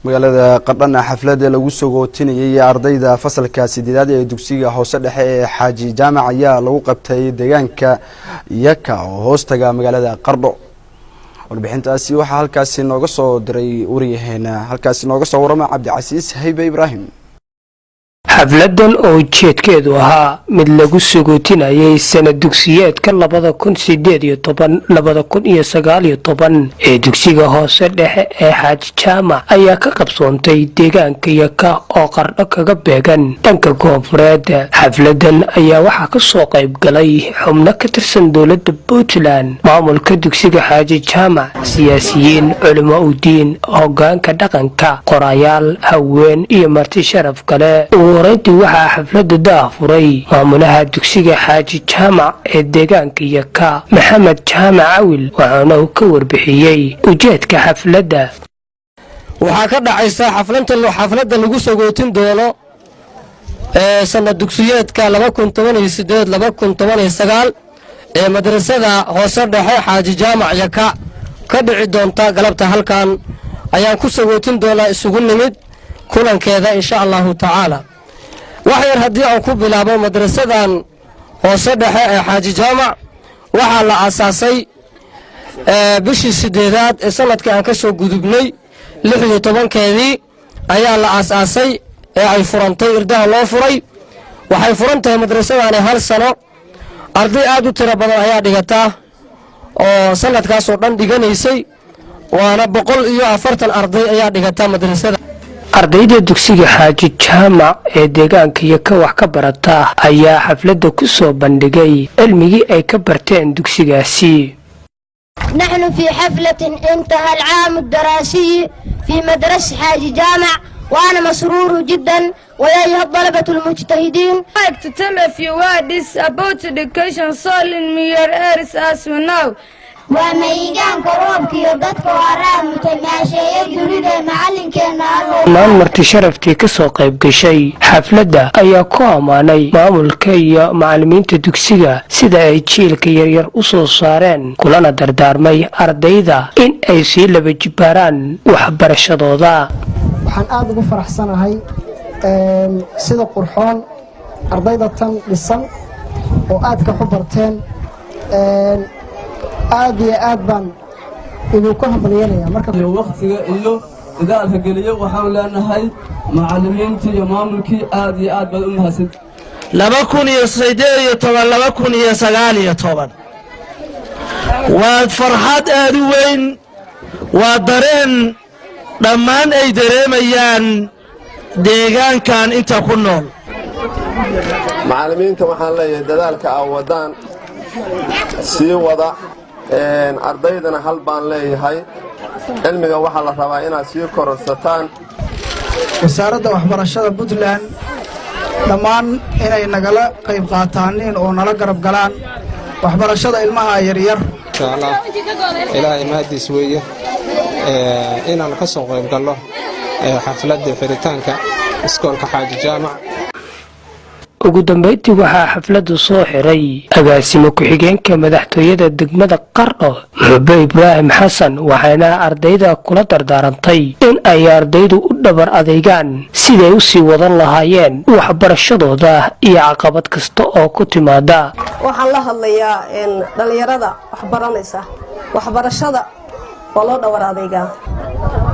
magaalada Qardhana xafladda lagu soo gootinayay ardayda fasalka 8aad ee dugsiga hoose dhexe ee Xaaji Jaamac ayaa lagu qabtay deegaanka Yaka oo hoostaga magaalada Qardho. warbixintaasi waxa halkaas nooga soo diray wariyaheena halkaas nooga soo warama Cabdicasiis Haybe Ibrahim. xafladan oo jeedkeedu ahaa mid lagu sugootinayay sanad dugsiyeedka 2018-2019 ee dugsiga hoose dhexe ee Xaaji Jaamac ayaa ka qabsoontay deegaanka Yaka oo Qardho kaga beegan dhanka koonfureed. xafladan ayaa waxaa ka soo qayb galay xubno ka tirsan dowladda Puntland, maamulka dugsiga Xaaji Jaamac, siyaasiyiin, culimo u diin, hoggaanka dhaqanka, qorayaal, haween iyo marti sharaf kale. horeyntii waxaa xafladda daafuray maamulaha dugsiga Xaaji Jaamac ee deegaanka Yaka, Maxamed Jaamac Awil, waxaana uu ka warbixiyay ujeedka xafladda. waxaa ka dhacaysa xafladda lagu soo gootin doono sanad dugsiyeedka 2018-2019 ee madrasada hoose dhexe Xaaji Jaamac Yaka ka dhici doonta galabta. halkan ayaan ku soo gootin doonaa isugu nimid kulankeeda insha Allah taala. waxyar haddii aan ku bilaabo madrasadan hoose dhexe ee Xaaji Jaamac waxaa la aasaasay bishii 8aad ee sanadkii aan ka soo gudubnay 16keedii ayaa la aasaasay ee ay furantay irdaha loo furay. waxay furan tahay madrasadani 1 sano. arday aad u tiro badan ayaa dhigata oo sanadkaas oo dhan dhiganaysay, waana 140 arday ayaa dhigata madrasada. ardayda dugsiga Xaaji Jaamac ee deegaanka Yaka wax ka barata ayaa xafladda ku soo bandhigay cilmigii ay ka barteen dugsigaasi. نحن في حفلة انتهى العام الدراسي في مدرسة حاجي جامع وأنا مسرور جدا ويا الطلبة المجتهدين. I'd like to tell a few words about education soil in your areas as we know. وميجان كروب كيودتك وعرام متماشية جريدة معلن كنا maan marti sharaftii ka soo qayb gashay xafladda ayaa ku amaanay maamulka iyo macallimiinta dugsiga sida ay jiilka yaryar u soo saareen, kulana dardaarmay ardayda in ay sii laba jibaaraan waxbarashadooda. waxaan aad ugu faraxsanahay sida qurxoon ardayda tan dhisan oo aad ka barteen. aad iyo aad baan idinku hambalyeynaya marka waqtiga iyo dadaalka geliyo. waxaan leenahay macallimiintii iyo maamulkii aad iyo aad baad u mahadsan. 2018-2019 waa farxad aad u weyn, waa dareen dhammaan ay dareemayaan deegaankan inta ku nool. macallimiinta waxaan leeyahay dadaalka aad wadaan sii wada. ardaydana hal baan leeyahay, cilmiga waxaa la rabaa inaad sii kororsataan. wasaaradda waxbarashada Puntland dhammaan inay nagala qayb qaataan oo nala garab galaan waxbarashada ilmaha yaryar. ilaahay mahadiis weeye inaan ka soo qayb galno xafladda xiritaanka iskoolka Xaaji Jaamac. ugu dambeyntii waxaa xafladdu soo xiray agaasimo ku-xigeenka madaxtooyada degmada Qardho, Maxamed Ibrahim Xasan, waxaana ardayda kula dardaarantay in ay ardaydu u dhabar adeegaan siday u sii wadan lahaayeen waxbarashadooda iyo caqabad kasta oo ku timaada. waxaan la hadlayaa dhalinyarada waxbaranaysa, waxbarashada waa loo dhabar adeegaa,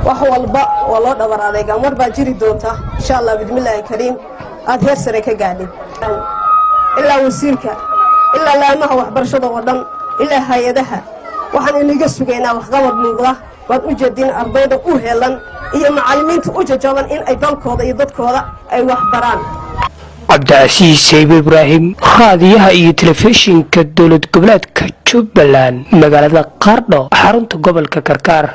wax walba waa loo dhabar adeegaa. mar baa jiri doonta insha Allah bismillaahi kariim aad heer sare ka gaadhin. ilaa wasiirka ilaa laamaha waxbarashada oo dhan ilaa hay'adaha waxaan inaga sugaynaa waxqabad muuqda. waad u jeedin ardayda u heelan iyo macallimiinta u jajaban in ay dalkooda iyo dadkooda ay wax baraan. Cabdicasiis Haybe Ibrahim, raadiyaha iyo telefishinka dowlad goboleedka Jubbaland, magaalada Qardho, xarunta gobolka Karkar.